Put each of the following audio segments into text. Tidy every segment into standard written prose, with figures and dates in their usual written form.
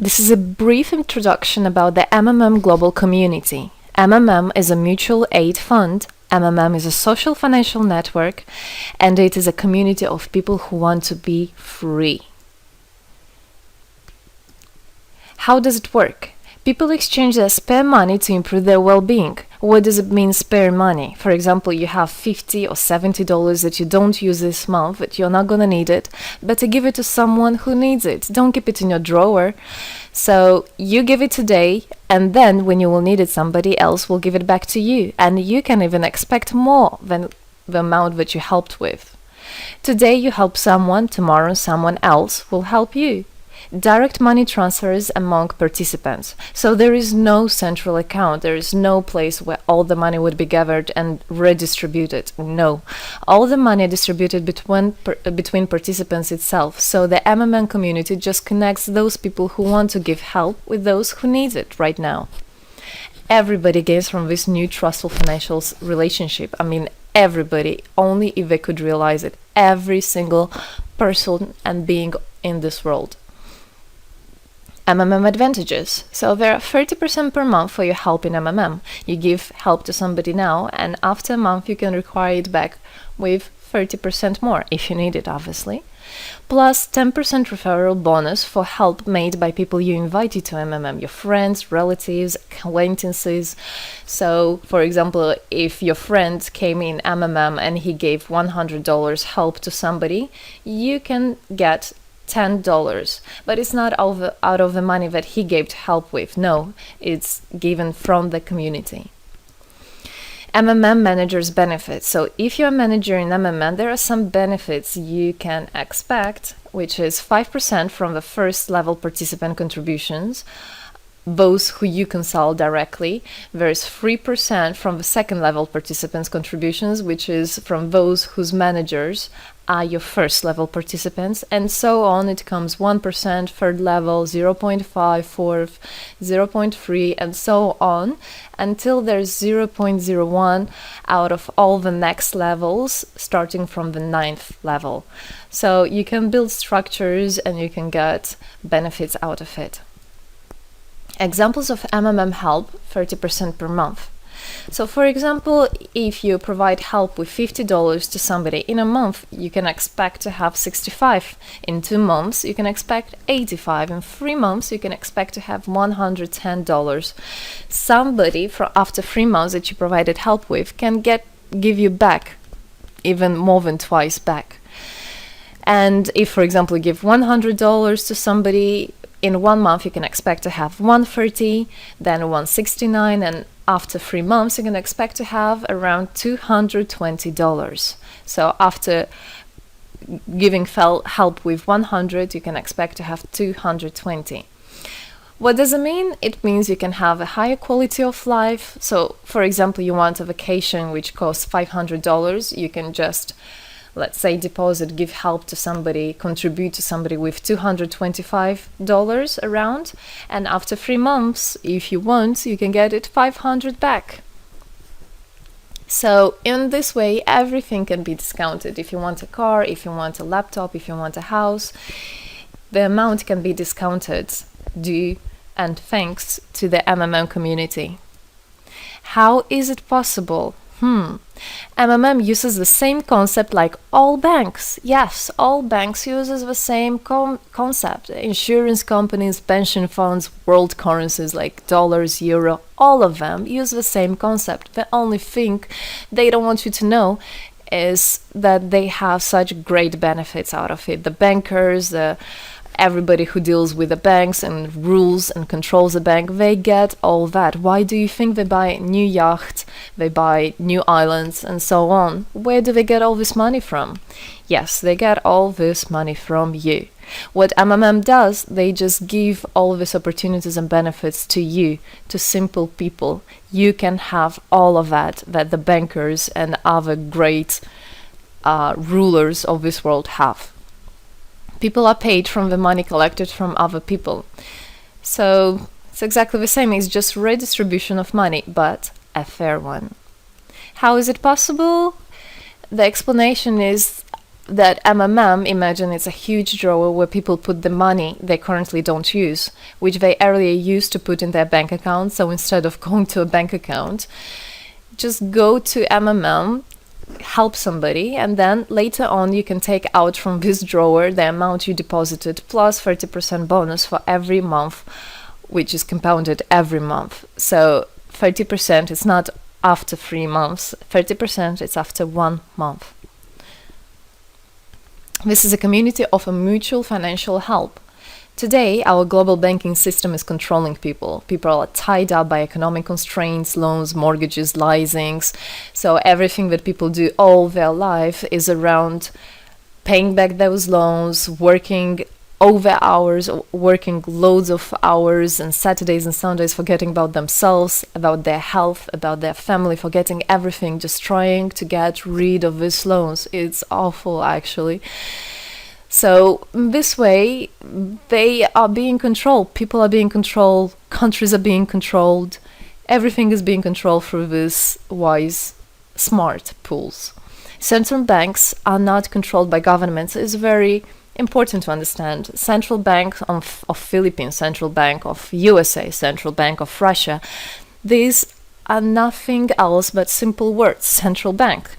This is a brief introduction about the MMM global community. MMM is a mutual aid fund. MMM is a social financial network, and it is a community of people who want to be free. How does it work? People exchange their spare money to improve their well-being. What does it mean, spare money? For example, you have $50 or $70 that you don't use this month, but you're not gonna need it. Better give it to someone who needs it. Don't keep it in your drawer. So you give it today, and then when you will need it, somebody else will give it back to you. And you can even expect more than the amount that you helped with. Today you help someone, tomorrow someone else will help you. Direct money transfers among participants. So there is no central account. There is no place where all the money would be gathered and redistributed. No. All the money distributed between participants itself. So the MMM community just connects those people who want to give help with those who need it right now. Everybody gains from this new trustful financial relationship. I mean, everybody, only if they could realize it. Every single person and being in this world. MMM advantages. So there are 30% per month for your help in MMM. You give help to somebody now, and after a month you can require it back with 30% more, if you need it, obviously. Plus 10% referral bonus for help made by people you invited to MMM, your friends, relatives, acquaintances. So, for example, if your friend came in MMM and he gave $100 help to somebody, you can get $10, but it's not out of the money that he gave to help with. No, it's given from the community. MMM managers benefits. So if you're a manager in MMM, there are some benefits you can expect, which is 5% from the first level participant contributions, those who you consult directly. There's 3% from the second level participants contributions, which is from those whose managers are your first level participants, and so on. It comes 1%, third level, 0.5, fourth, 0.3, and so on, until there's 0.01 out of all the next levels, starting from the 9th level. So you can build structures and you can get benefits out of it. Examples of MMM help, 30% per month. So for example, if you provide help with $50 to somebody in a month, you can expect to have 65. In 2 months, you can expect 85. In 3 months, you can expect to have $110. Somebody after 3 months that you provided help with can give you back even more than twice back. And if, for example, you give $100 to somebody, in 1 month you can expect to have $130, then $169, and after 3 months you can expect to have around $220. So after giving help with 100, you can expect to have 220. What does it mean? It means you can have a higher quality of life. So for example, you want a vacation which costs $500, you can just, let's say, give help to somebody, contribute to somebody with $225 around, and after 3 months, if you want, you can get it $500 back. So in this way, everything can be discounted. If you want a car, if you want a laptop, if you want a house, the amount can be discounted due and thanks to the MMM community. How is it possible? MMM uses the same concept like all banks. Yes, all banks uses the same concept. Insurance companies, pension funds, world currencies like dollars, euro, all of them use the same concept. The only thing they don't want you to know is that they have such great benefits out of it. The bankers, everybody who deals with the banks and rules and controls the bank, they get all that. Why do you think they buy new yachts, they buy new islands, and so on? Where do they get all this money from? Yes, they get all this money from you. What MMM does, they just give all these opportunities and benefits to you, to simple people. You can have all of that the bankers and other great rulers of this world have. People are paid from the money collected from other people. So it's exactly the same. It's just redistribution of money, but a fair one. How is it possible? The explanation is that MMM, imagine it's a huge drawer where people put the money they currently don't use, which they earlier used to put in their bank account. So instead of going to a bank account, just go to MMM, help somebody, and then later on you can take out from this drawer the amount you deposited plus 30% bonus for every month, which is compounded every month. So 30% is not after 3 months, 30% it's after 1 month. This is a community of a mutual financial help. Today, our global banking system is controlling people. People are tied up by economic constraints, loans, mortgages, leasings. So everything that people do all their life is around paying back those loans, working over hours, working loads of hours and Saturdays and Sundays, forgetting about themselves, about their health, about their family, forgetting everything, just trying to get rid of these loans. It's awful, actually. So this way, they are being controlled. People are being controlled. Countries are being controlled. Everything is being controlled through these wise, smart pools. Central banks are not controlled by governments. It's very important to understand. Central Bank of Philippines, Central Bank of USA, Central Bank of Russia, these are nothing else but simple words, central bank.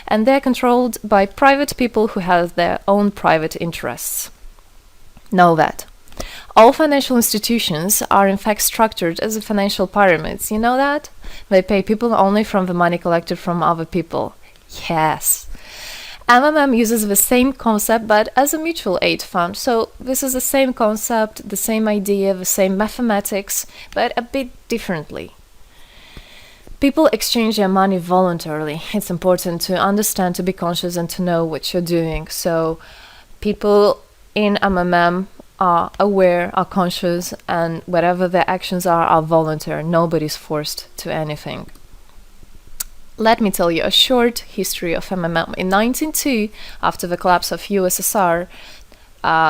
And they're controlled by private people who have their own private interests. Know that. All financial institutions are in fact structured as financial pyramids. You know that? They pay people only from the money collected from other people. Yes. MMM uses the same concept but as a mutual aid fund. So this is the same concept, the same idea, the same mathematics, but a bit differently. People exchange their money voluntarily. It's important to understand, to be conscious, and to know what you're doing. So people in MMM are aware, are conscious, and whatever their actions are voluntary. Nobody's forced to anything. Let me tell you a short history of MMM. In 1902, after the collapse of USSR,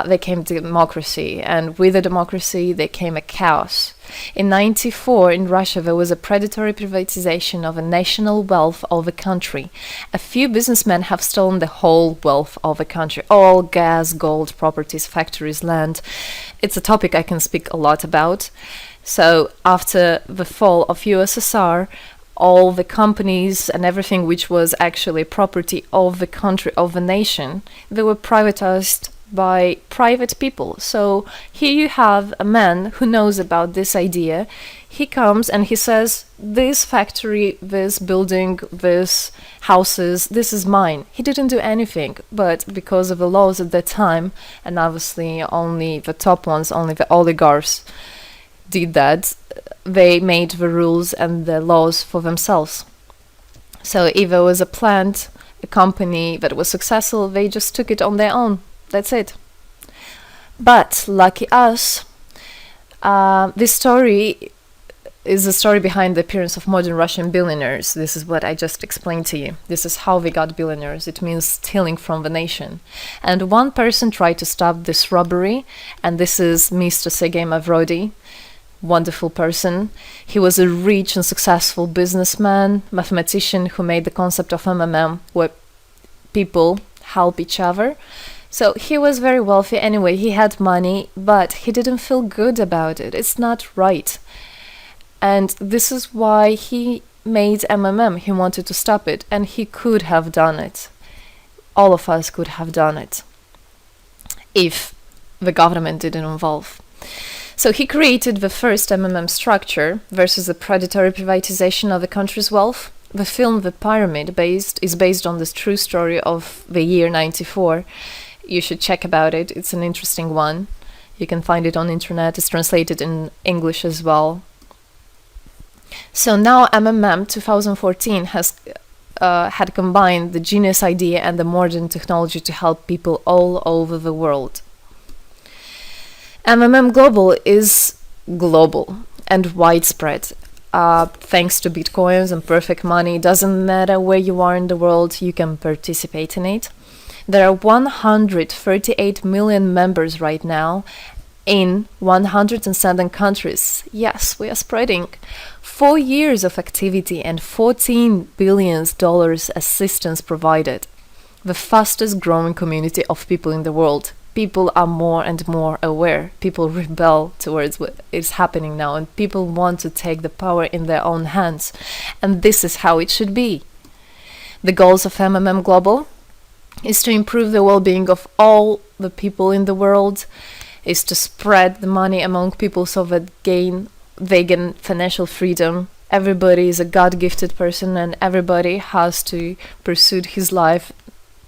there came democracy, and with the democracy there came a chaos. In 1994, in Russia, there was a predatory privatization of a national wealth of the country. A few businessmen have stolen the whole wealth of the country, all gas, gold, properties, factories, land. It's a topic I can speak a lot about. So after the fall of USSR, all the companies and everything which was actually property of the country, of the nation, they were privatized by private people. So here you have a man who knows about this idea. He comes and he says, this factory, this building, this houses, this is mine. He didn't do anything, but because of the laws at that time, and obviously only the top ones, only the oligarchs did that, they made the rules and the laws for themselves. So if there was a plant, a company that was successful, they just took it on their own. That's it. But lucky us, this story is the story behind the appearance of modern Russian billionaires. This is what I just explained to you. This is how they got billionaires. It means stealing from the nation. And one person tried to stop this robbery, and this is Mr. Sergei Mavrodi. Wonderful person. He was a rich and successful businessman, mathematician who made the concept of MMM, where people help each other. So he was very wealthy anyway, he had money, but he didn't feel good about it. It's not right. And this is why he made MMM. He wanted to stop it, and he could have done it. All of us could have done it if the government didn't involve. So he created the first MMM structure versus the predatory privatization of the country's wealth. The film The Pyramid is based on this true story of the year 94. You should check about it. It's an interesting one. You can find it on internet. It's translated in English as well. So now MMM 2014 has had combined the genius idea and the modern technology to help people all over the world. MMM Global is global and widespread. Thanks to Bitcoins and perfect money, it doesn't matter where you are in the world, you can participate in it. There are 138 million members right now in 107 countries. Yes, we are spreading. 4 years of activity and $14 billion assistance provided. the fastest growing community of people in the world. People are more and more aware. People rebel towards what is happening now, and people want to take the power in their own hands. And this is how it should be. The goals of MMM Global is to improve the well-being of all the people in the world, is to spread the money among people so that they gain financial freedom. Everybody is a God-gifted person, and everybody has to pursue his life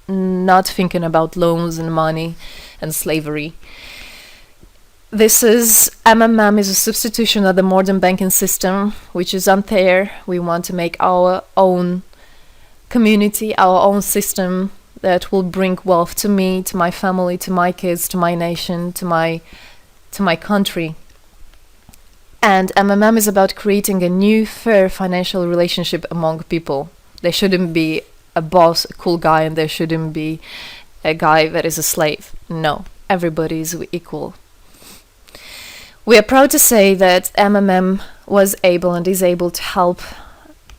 not thinking about loans and money and slavery. This is MMM is a substitution of the modern banking system, which is unfair. We want to make our own community, our own system that will bring wealth to me, to my family, to my kids, to my nation, to my country. And MMM is about creating a new, fair financial relationship among people. There shouldn't be a boss, a cool guy, and there shouldn't be a guy that is a slave. No, everybody is equal. We are proud to say that MMM was able and is able to help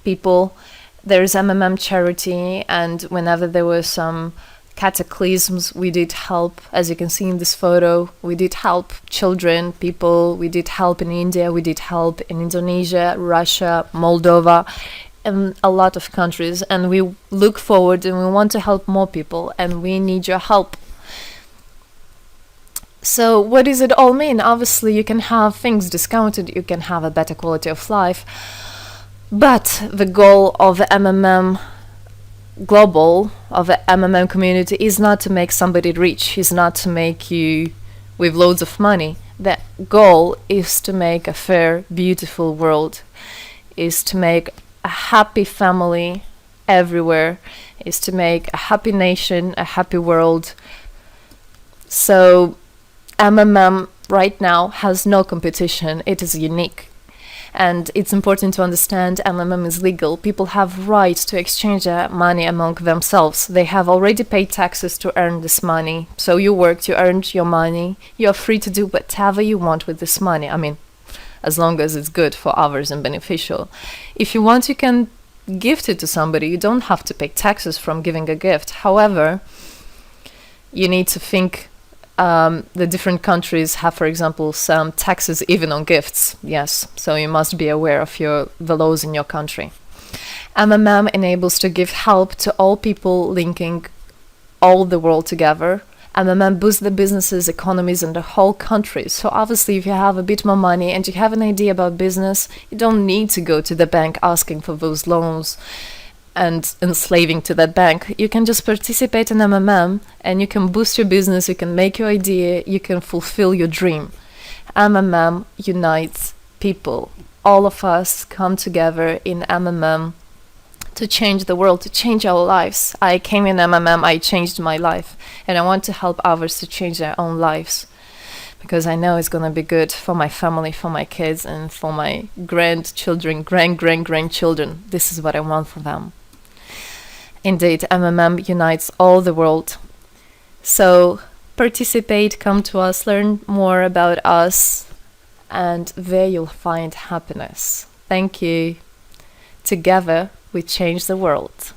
people. There is MMM charity, and whenever there were some cataclysms, we did help. As you can see in this photo, we did help children, people. We did help in India, we did help in Indonesia, Russia, Moldova, and a lot of countries. And we look forward and we want to help more people, and we need your help. So what does it all mean? Obviously, you can have things discounted, you can have a better quality of life, but the goal of the MMM Global, of the MMM community, is not to make somebody rich, is not to make you with loads of money. The goal is to make a fair, beautiful world, is to make a happy family everywhere, is to make a happy nation, a happy world. So MMM right now has no competition, it is unique. And it's important to understand MMM is legal. People have right to exchange their money among themselves. They have already paid taxes to earn this money. So you worked, you earned your money. You're free to do whatever you want with this money. I mean, as long as it's good for others and beneficial. If you want, you can gift it to somebody. You don't have to pay taxes from giving a gift. However, you need to think the different countries have, for example, some taxes even on gifts. Yes, so you must be aware of the laws in your country. MMM enables to give help to all people, linking all the world together. MMM boosts the businesses, economies, and the whole country. So obviously, if you have a bit more money and you have an idea about business, you don't need to go to the bank asking for those loans and enslaving to that bank. You can just participate in MMM and you can boost your business, you can make your idea, you can fulfill your dream. MMM unites people. All of us come together in MMM to change the world, to change our lives. I came in MMM, I changed my life, and I want to help others to change their own lives, because I know it's going to be good for my family, for my kids, and for my grandchildren, grandchildren. This is what I want for them. Indeed, MMM unites all the world. So participate, come to us, learn more about us, and there you'll find happiness. Thank you. Together, we change the world.